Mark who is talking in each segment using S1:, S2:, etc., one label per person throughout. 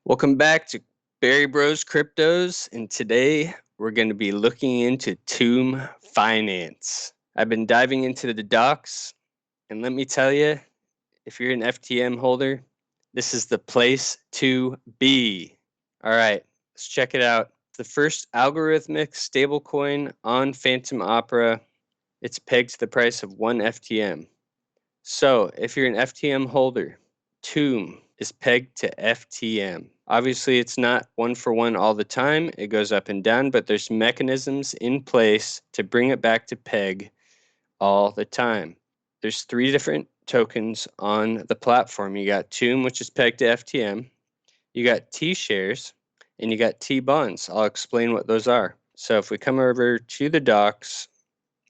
S1: Welcome back to Barry Bros Cryptos, and today we're going to be looking into Tomb Finance. I've been diving into the docs, and let me tell you, if you're an FTM holder, this is the place to be. All right, let's check it out. The first algorithmic stablecoin on Phantom Opera. It's pegged to the price of 1 FTM. So if you're an FTM holder, Tomb is pegged to FTM. Obviously, it's not one for one all the time. It goes up and down, but there's mechanisms in place to bring it back to peg all the time. There's 3 different tokens on the platform. You got Tomb, which is pegged to FTM. You got TSHARES, and you got TBONDS. I'll explain what those are. So if we come over to the docs,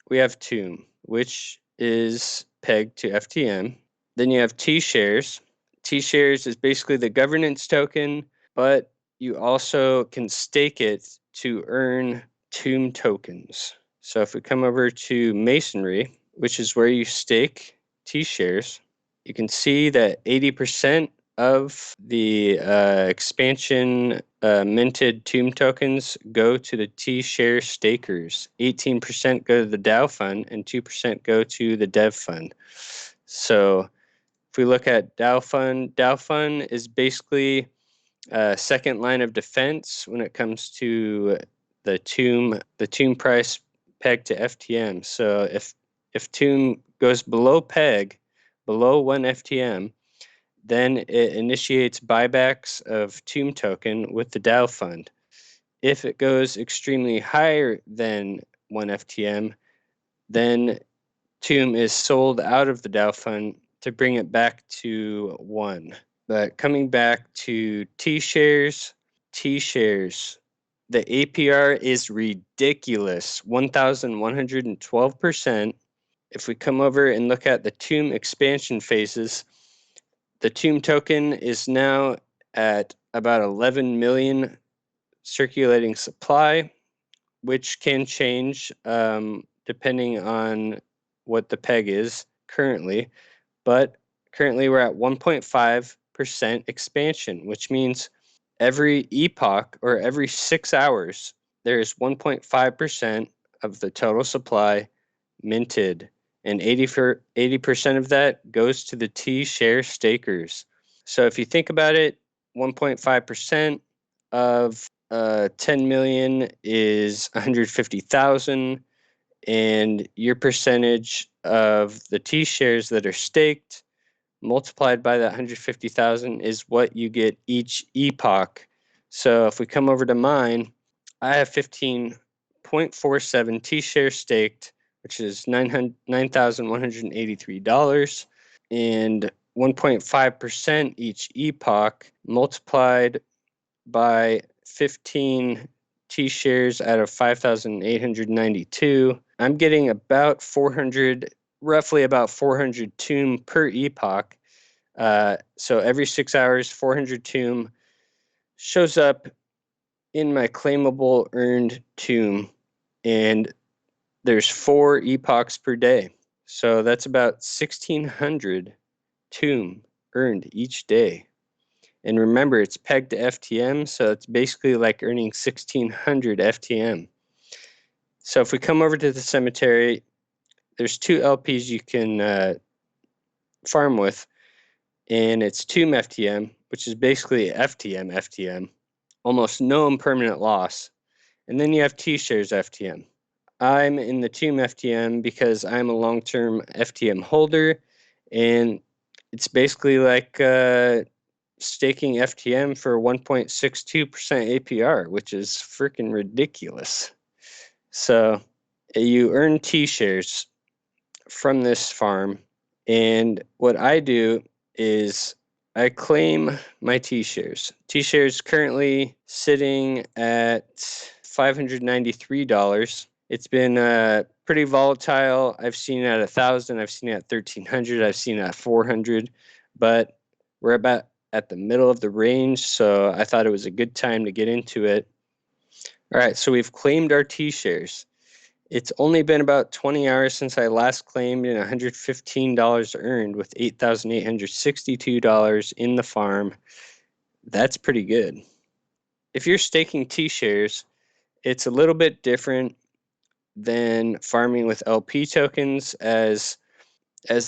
S1: we have Tomb, which is pegged to FTM. Then you have TSHARES. TSHARES is basically the governance token, but you also can stake it to earn Tomb tokens. So if we come over to MASONRY, which is where you stake TSHARES, you can see that 80% of the expansion minted Tomb tokens go to the TSHARE stakers. 18% go to the DAO fund and 2% go to the dev fund. So if we look at DAO fund is basically a second line of defense when it comes to the Tomb price pegged to FTM. So if Tomb goes below peg, below 1 FTM, then it initiates buybacks of Tomb token with the DAO fund. If it goes extremely higher than 1 FTM, then Tomb is sold out of the DAO fund to bring it back to 1. But coming back to TSHARES, the APR is ridiculous, 1,112%. If we come over and look at the Tomb expansion phases, the Tomb token is now at about 11 million circulating supply, which can change depending on what the peg is currently. But currently we're at 1.5% expansion, which means every epoch or every 6 hours, there is 1.5% of the total supply minted. And 80% of that goes to the TSHARE stakers. So if you think about it, 1.5% of 10 million is 150,000, and your percentage of the TSHARES that are staked multiplied by that 150,000 is what you get each epoch. So if we come over to mine, I have 15.47 TSHARES staked, which is $9,183, and 1.5% each epoch multiplied by 15 TSHARES out of 5,892. I'm getting about 400, roughly about 400 Tomb per epoch. So every 6 hours, 400 Tomb shows up in my claimable earned Tomb, and there's 4 epochs per day. So that's about 1,600 Tomb earned each day. And remember, it's pegged to FTM, so it's basically like earning 1,600 FTM. So if we come over to the cemetery, there's 2 LPs you can farm with, and it's Tomb FTM, which is basically FTM, almost no impermanent loss. And then you have TSHARES FTM. I'm in the Tomb FTM because I'm a long-term FTM holder, and it's basically like staking FTM for 1.62% APR, which is freaking ridiculous. So you earn TSHARES from this farm, and what I do is I claim my TSHARES. TSHARES currently sitting at $593. It's been pretty volatile. I've seen it at 1,000. I've seen it at 1,300. I've seen it at 400. But we're about at the middle of the range, so I thought it was a good time to get into it. All right, so we've claimed our TSHARES. It's only been about 20 hours since I last claimed, and $115 earned with $8,862 in the farm. That's pretty good. If you're staking T-shares, it's a little bit different than farming with LP tokens as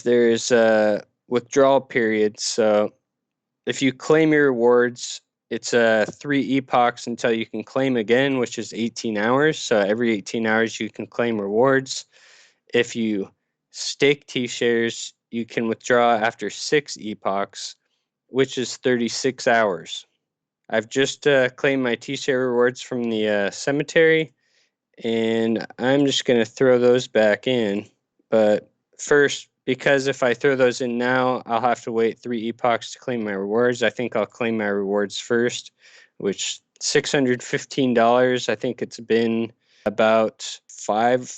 S1: there's a withdrawal period. So if you claim your rewards, it's 3 epochs until you can claim again, which is 18 hours. So every 18 hours you can claim rewards. If you stake T-shares, you can withdraw after 6 epochs, which is 36 hours. I've just claimed my T-share rewards from the cemetery, and I'm just going to throw those back in. But first, because if I throw those in now, I'll have to wait 3 epochs to claim my rewards. I think I'll claim my rewards first, which $615. I think it's been about five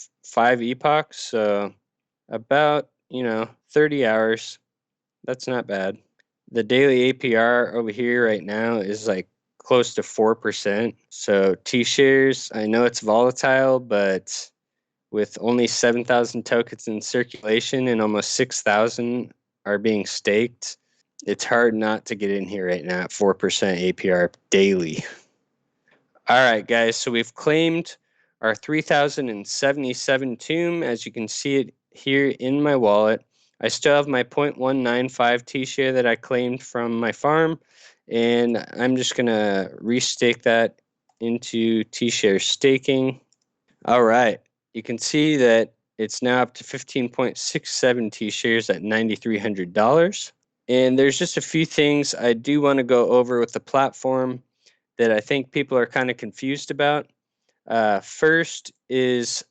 S1: epochs, so about 30 hours. That's not bad. The daily APR over here right now is like close to 4%. So T-shares, I know it's volatile, but with only 7,000 tokens in circulation and almost 6,000 are being staked, it's hard not to get in here right now at 4% APR daily. All right, guys, so we've claimed our 3,077 tomb. As you can see it here in my wallet. I still have my 0.195 T-share that I claimed from my farm, and I'm just going to restake that into T-share staking. All right, you can see that it's now up to 15.67 T-shares at $9,300. And there's just a few things I do want to go over with the platform that I think people are kind of confused about. First is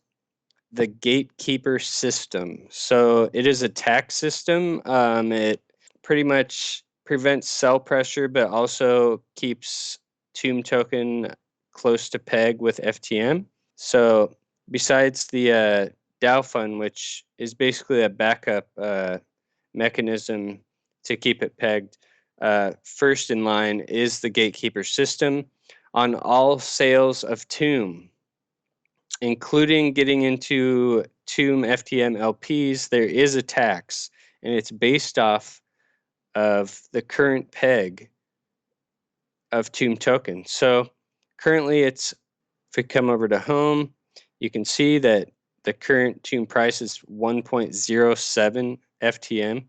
S1: the gatekeeper system. So it is a tax system. It pretty much prevents sell pressure, but also keeps Tomb token close to peg with FTM. So besides the DAO fund, which is basically a backup mechanism to keep it pegged, first in line is the gatekeeper system on all sales of Tomb, including getting into Tomb FTM LPs. There is a tax, and it's based off of the current peg of Tomb token. So currently it's, if we come over to home, you can see that the current Tomb price is 1.07 FTM.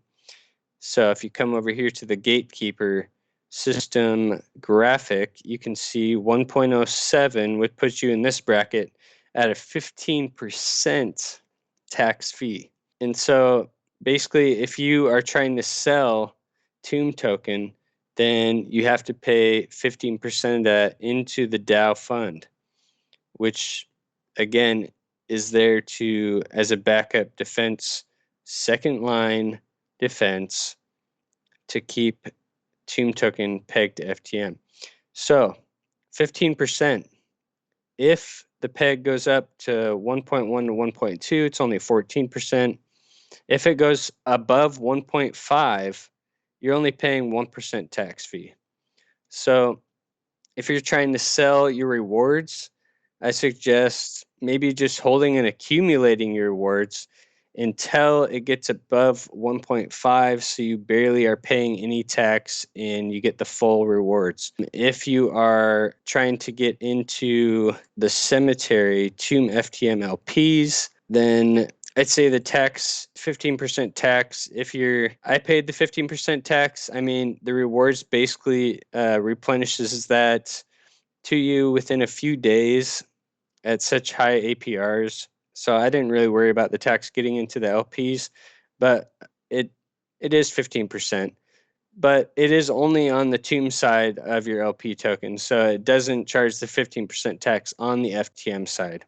S1: So if you come over here to the gatekeeper system graphic, you can see 1.07, which puts you in this bracket at a 15% tax fee. And so basically, if you are trying to sell Tomb token, then you have to pay 15% of that into the DAO fund, which again is there to as a backup defense, second line defense to keep Tomb token pegged to FTM. So 15%. If the peg goes up to 1.1 to 1.2, it's only 14%. If it goes above 1.5, you're only paying 1% tax fee. So if you're trying to sell your rewards, I suggest maybe just holding and accumulating your rewards until it gets above 1.5, so you barely are paying any tax and you get the full rewards. If you are trying to get into the cemetery Tomb FTM LPs, then I'd say the tax, 15% tax. I paid the 15% tax. I mean, the rewards basically replenishes that to you within a few days at such high APRs. So I didn't really worry about the tax getting into the LPs, but it is 15%. But it is only on the Tomb side of your LP token, so it doesn't charge the 15% tax on the FTM side.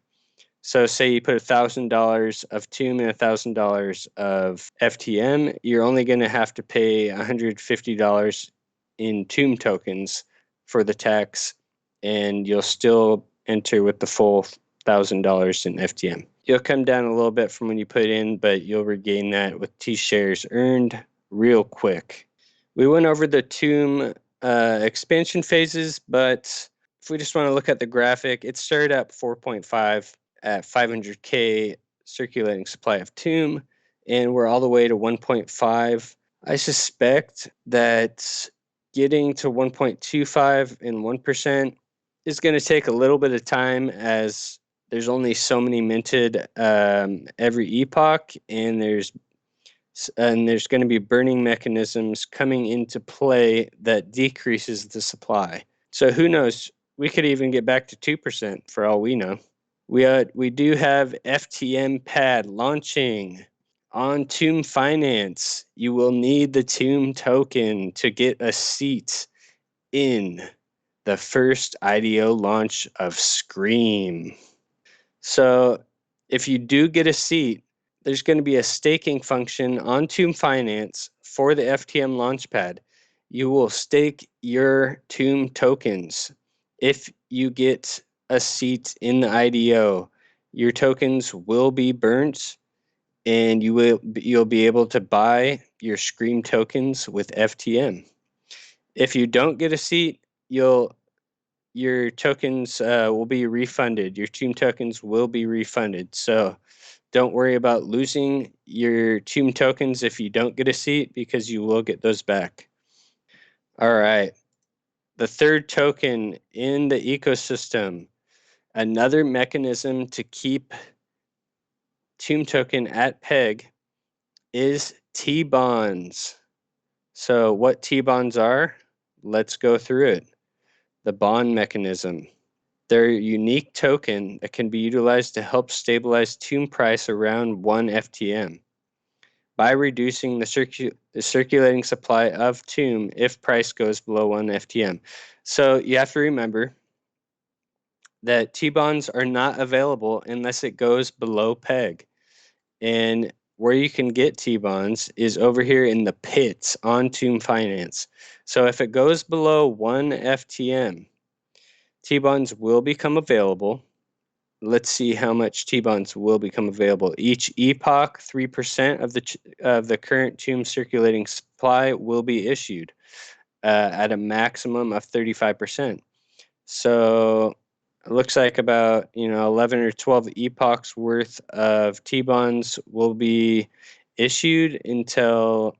S1: So say you put $1,000 of Tomb and $1,000 of FTM, you're only going to have to pay $150 in Tomb tokens for the tax, and you'll still enter with the full $1,000 in FTM. You'll come down a little bit from when you put in, but you'll regain that with T-shares earned real quick. We went over the Tomb expansion phases, but if we just want to look at the graphic, it started at 4.5 at 500K circulating supply of Tomb, and we're all the way to 1.5. I suspect that getting to 1.25 and 1% is going to take a little bit of time, as there's only so many minted every epoch, and there's going to be burning mechanisms coming into play that decreases the supply. So who knows? We could even get back to 2% for all we know. We do have FTM pad launching on Tomb Finance. You will need the Tomb token to get a seat in the first IDO launch of Scream. So if you do get a seat, there's going to be a staking function on Tomb Finance for the FTM Launchpad. You will stake your Tomb tokens. If you get a seat in the IDO, your tokens will be burnt, and you'll be able to buy your Scream tokens with FTM. If you don't get a seat, your tokens will be refunded. Your Tomb tokens will be refunded. So don't worry about losing your Tomb tokens if you don't get a seat, because you will get those back. All right. The third token in the ecosystem, another mechanism to keep Tomb token at peg, is TBONDS. So what TBONDS are, let's go through it. The bond mechanism. They're a unique token that can be utilized to help stabilize Tomb price around 1 FTM by reducing the circulating supply of Tomb if price goes below 1 FTM. So you have to remember that T-bonds are not available unless it goes below peg. And where you can get T-bonds is over here in the pits on Tomb Finance. So if it goes below 1 FTM, T-bonds will become available. Let's see how much T-bonds will become available. Each epoch, 3% of the current Tomb circulating supply will be issued at a maximum of 35%. So it looks like about 11 or 12 epochs worth of T-bonds will be issued until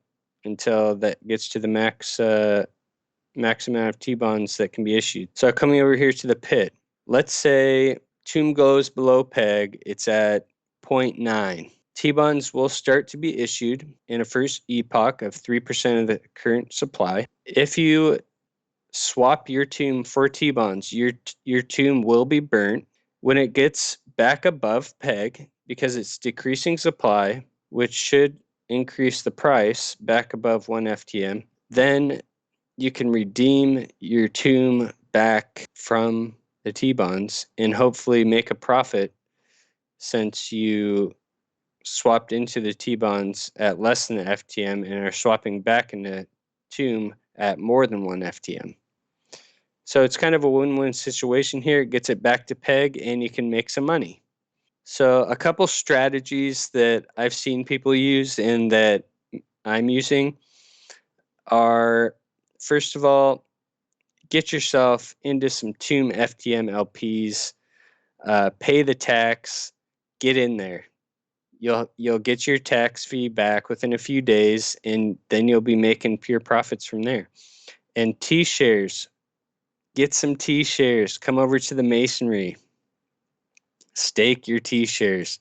S1: that gets to the max amount of T-bonds that can be issued. So coming over here to the pit, let's say Tomb goes below peg, it's at 0.9. T-bonds will start to be issued in a first epoch of 3% of the current supply. If you swap your Tomb for T-bonds, your Tomb will be burnt. When it gets back above peg, because it's decreasing supply, which should increase the price back above 1 FTM, then you can redeem your Tomb back from the T-bonds and hopefully make a profit, since you swapped into the T-bonds at less than the FTM and are swapping back into Tomb at more than 1 FTM. So it's kind of a win-win situation here. It gets it back to peg and you can make some money. So a couple strategies that I've seen people use and that I'm using are, first of all, get yourself into some Tomb FTM LPs, pay the tax, get in there. You'll get your tax fee back within a few days, and then you'll be making pure profits from there. And TSHARES, get some TSHARES. Come over to the Masonry. Stake your TSHARES.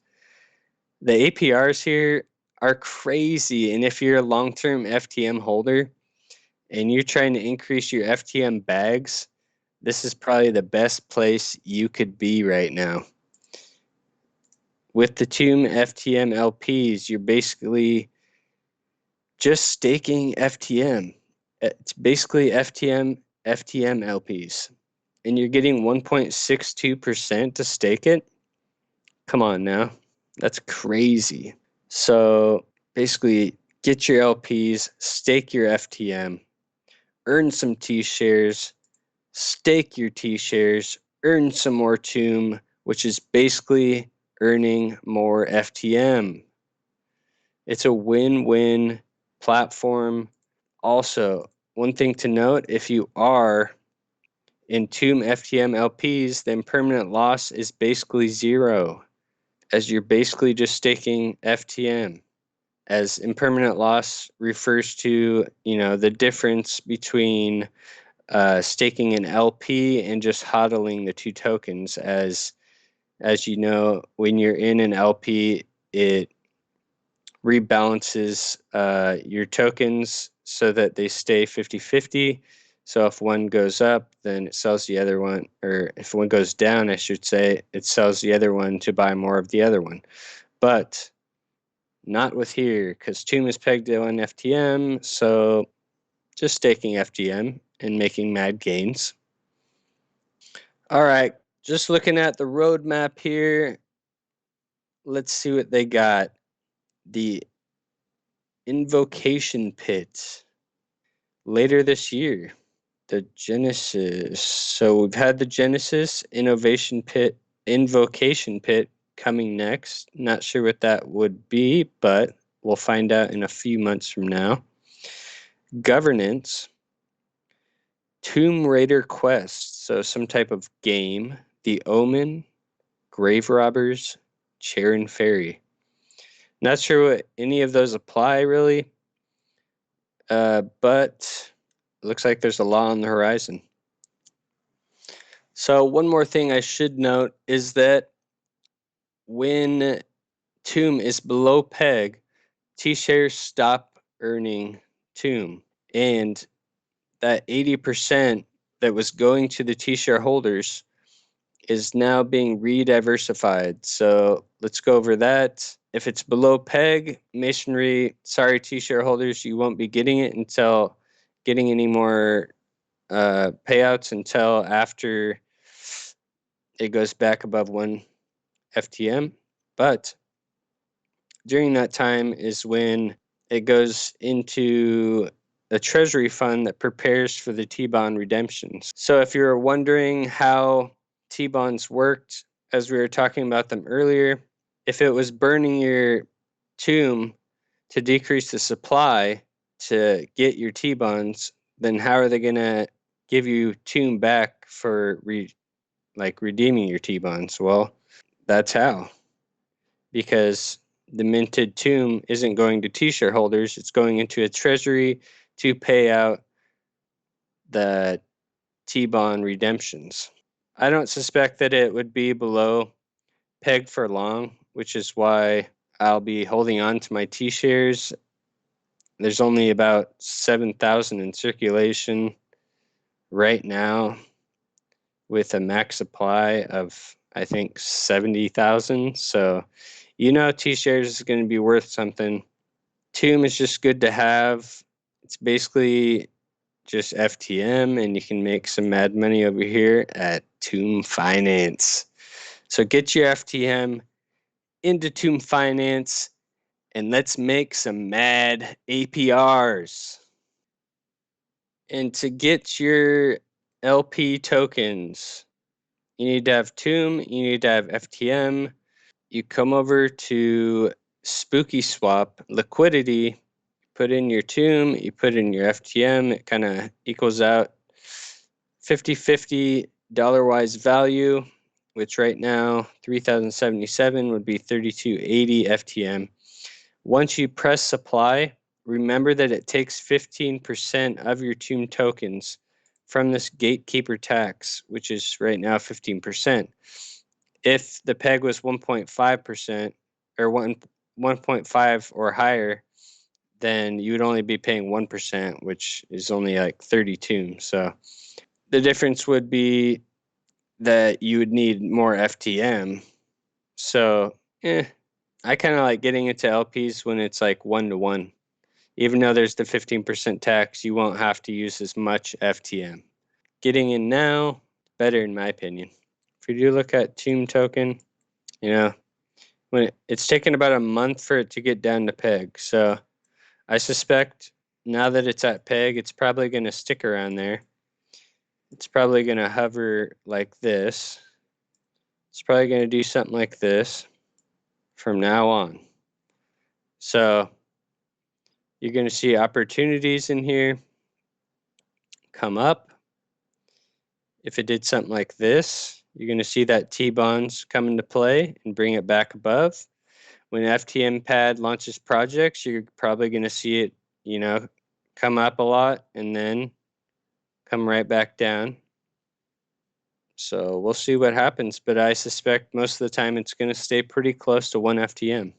S1: The APRs here are crazy, and if you're a long-term FTM holder and you're trying to increase your FTM bags, this is probably the best place you could be right now. With the Tomb FTM LPs, you're basically just staking FTM. It's basically FTM LPs. And you're getting 1.62% to stake it? Come on now. That's crazy. So basically, get your LPs, stake your FTM, earn some TSHARES, stake your TSHARES, earn some more Tomb, which is basically earning more FTM. It's a win-win platform. Also, one thing to note, if you are in Tomb FTM LPs, then permanent loss is basically zero, as you're basically just staking FTM. as impermanent loss refers to, the difference between staking an LP and just hodling the two tokens. As you know, when you're in an LP, it rebalances your tokens so that they stay 50-50. So if one goes up, then it sells the other one, or if one goes down, I should say, it sells the other one to buy more of the other one. But not with here, because TOOM is pegged to one FTM, so just staking FTM and making mad gains. All right, just looking at the roadmap here, let's see what they got. The Invocation Pit later this year. The Genesis. So we've had the Genesis Invocation Pit coming next. Not sure what that would be, but we'll find out in a few months from now. Governance. Tomb Raider Quest. So some type of game. The Omen. Grave Robbers. Charon Ferry. Not sure what any of those apply really, but it looks like there's a law on the horizon. So one more thing I should note is that when TOOM is below peg, TSHARES stop earning TOOM. And that 80% that was going to the TSHARE holders is now being re-diversified. So let's go over that. If it's below peg, Masonry, sorry TSHARE holders, you won't be getting it until getting any more payouts until after it goes back above 1 FTM. But during that time is when it goes into a treasury fund that prepares for the T-bond redemptions. So if you're wondering how T-bonds worked, as we were talking about them earlier, if it was burning your TOOM to decrease the supply to get your T-bonds, then how are they going to give you TOOM back for redeeming your T-bonds? Well, that's how. Because the minted TOOM isn't going to TSHARE holders, it's going into a treasury to pay out the T-bond redemptions. I don't suspect that it would be below peg for long, which is why I'll be holding on to my TSHARES. There's only about 7,000 in circulation right now with a max supply of, I think, 70,000. So, TSHARES is going to be worth something. TOOM is just good to have. It's basically just FTM, and you can make some mad money over here at TOOM Finance. So get your FTM into TOOM Finance, and let's make some mad APRs. And to get your LP tokens, you need to have TOOM, you need to have FTM. You come over to Spooky Swap Liquidity, put in your TOOM, you put in your FTM, it kind of equals out 50-50 dollar-wise value, which right now 3,077 would be 3280 FTM. Once you press supply, remember that it takes 15% of your TOOM tokens from this gatekeeper tax, which is right now 15%. If the peg was 1.5% or 1.5 or higher, then you would only be paying 1%, which is only like 30 TOOM. So the difference would be that you would need more FTM. So, I kind of like getting into LPs when it's like 1-to-1. Even though there's the 15% tax, you won't have to use as much FTM. Getting in now, better in my opinion. If you do look at TOOM token, when it's taken about a month for it to get down to peg. So I suspect now that it's at peg, it's probably going to stick around there. It's probably going to hover like this. It's probably going to do something like this from now on. So you're going to see opportunities in here come up. If it did something like this, you're going to see that T-bonds come into play and bring it back above. when FTM pad launches projects, you're probably going to see it, come up a lot and then come right back down. So we'll see what happens, but I suspect most of the time it's going to stay pretty close to 1 FTM.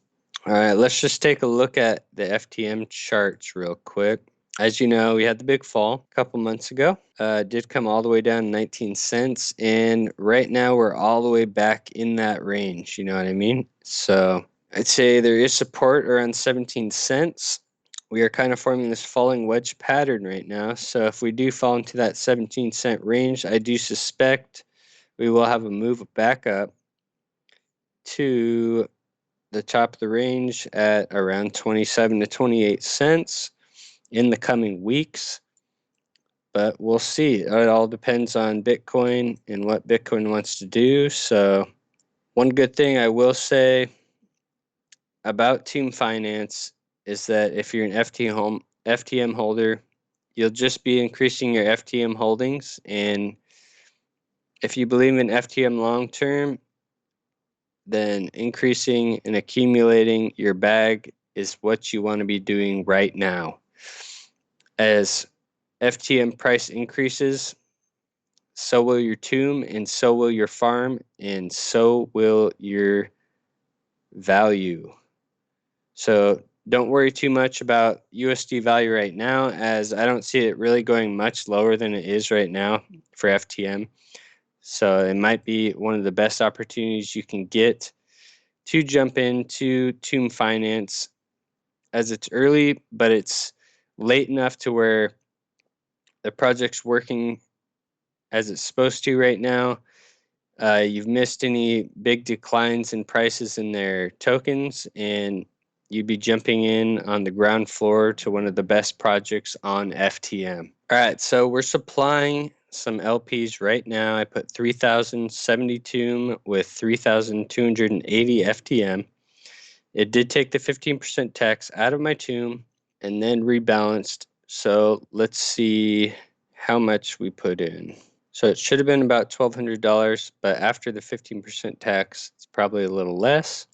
S1: All right, let's just take a look at the FTM charts real quick. As you know, we had the big fall a couple months ago. Did come all the way down 19 cents, and right now we're all the way back in that range. You know what I mean? So I'd say there is support around 17 cents. We are kind of forming this falling wedge pattern right now. So if we do fall into that 17-cent range, I do suspect we will have a move back up to the top of the range at around 27 to 28 cents in the coming weeks. But we'll see. It all depends on Bitcoin and what Bitcoin wants to do. So one good thing I will say about Tomb Finance is that if you're an FTM holder, you'll just be increasing your FTM holdings. And if you believe in FTM long term, then increasing and accumulating your bag is what you want to be doing right now. As FTM price increases, so will your tomb, and so will your farm, and so will your value. So don't worry too much about USD value right now, as I don't see it really going much lower than it is right now for FTM. So it might be one of the best opportunities you can get to jump into Tomb Finance, as it's early, but it's late enough to where the project's working as it's supposed to right now. You've missed any big declines in prices in their tokens, and you'd be jumping in on the ground floor to one of the best projects on FTM. All right, so we're supplying some LPs right now. I put 3,070 tomb with 3,280 FTM. It did take the 15% tax out of my tomb and then rebalanced. So let's see how much we put in. So it should have been about $1,200, but after the 15% tax, it's probably a little less.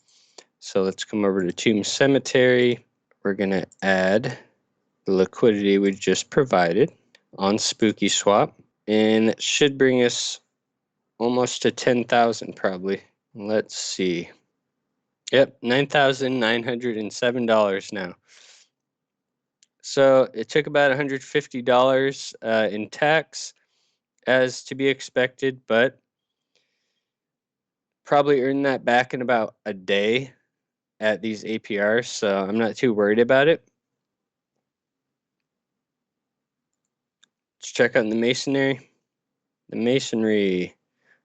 S1: So let's come over to Tomb Cemetery. We're going to add the liquidity we just provided on Spooky Swap, and it should bring us almost to 10,000 probably. Let's see. Yep, $9,907 now. So it took about $150 in tax, as to be expected, but probably earn that back in about a day at these APRs, so I'm not too worried about it. Let's check out the Masonry. The Masonry.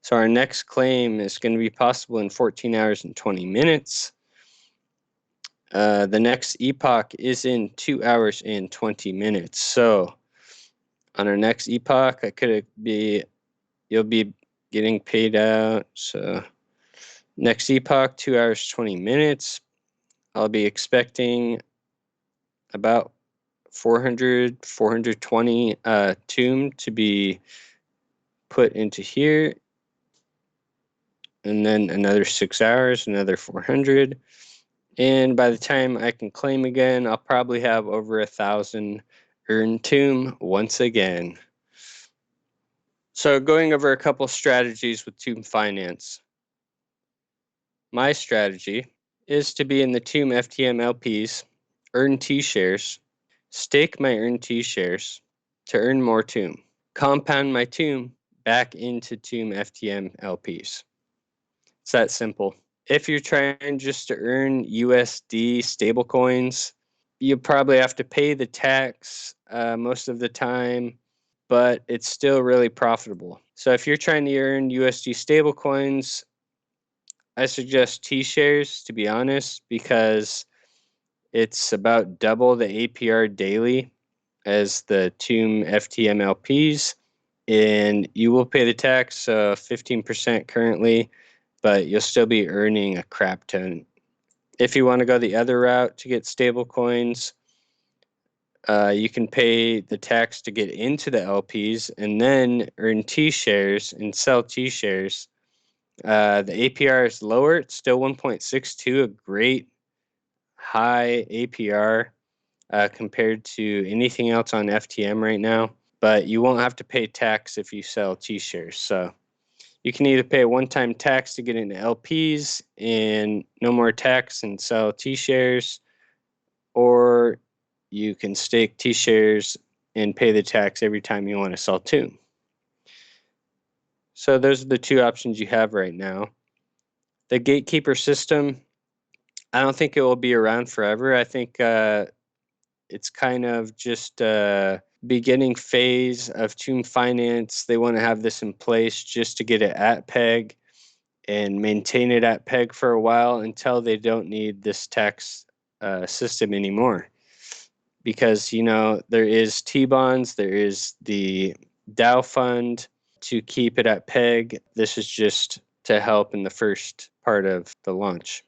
S1: So our next claim is going to be possible in 14 hours and 20 minutes. The next epoch is in 2 hours and 20 minutes. So on our next epoch, you'll be getting paid out. So next epoch, 2 hours, 20 minutes. I'll be expecting about 420 tomb to be put into here. And then another 6 hours, another 400. And by the time I can claim again, I'll probably have over 1,000 earned tomb once again. So going over a couple strategies with Tomb Finance. My strategy is to be in the Tomb FTM LPs, earn T-shares, stake my earned T-shares to earn more tomb, compound my tomb back into Tomb FTM LPs. It's that simple. If you're trying just to earn USD stablecoins, you probably have to pay the tax most of the time, but it's still really profitable. So if you're trying to earn USD stablecoins, I suggest T-shares, to be honest, because it's about double the APR daily as the Tomb FTM LPs, and you will pay the tax 15% currently, but you'll still be earning a crap ton. If you want to go the other route to get stable coins, you can pay the tax to get into the LPs and then earn T-shares and sell T-shares. The APR is lower. It's still 1.62, a great high APR compared to anything else on FTM right now, but you won't have to pay tax if you sell T-shares. So you can either pay a one-time tax to get into LPs and no more tax and sell T-shares, or you can stake T-shares and pay the tax every time you want to sell TOOM. So those are the two options you have right now. The gatekeeper system, I don't think it will be around forever. I think it's kind of just a beginning phase of TOOM Finance. They want to have this in place just to get it at peg and maintain it at peg for a while until they don't need this tax system anymore. Because, you know, there is TBONDS, there is the Dow fund to keep it at peg. This is just to help in the first part of the launch.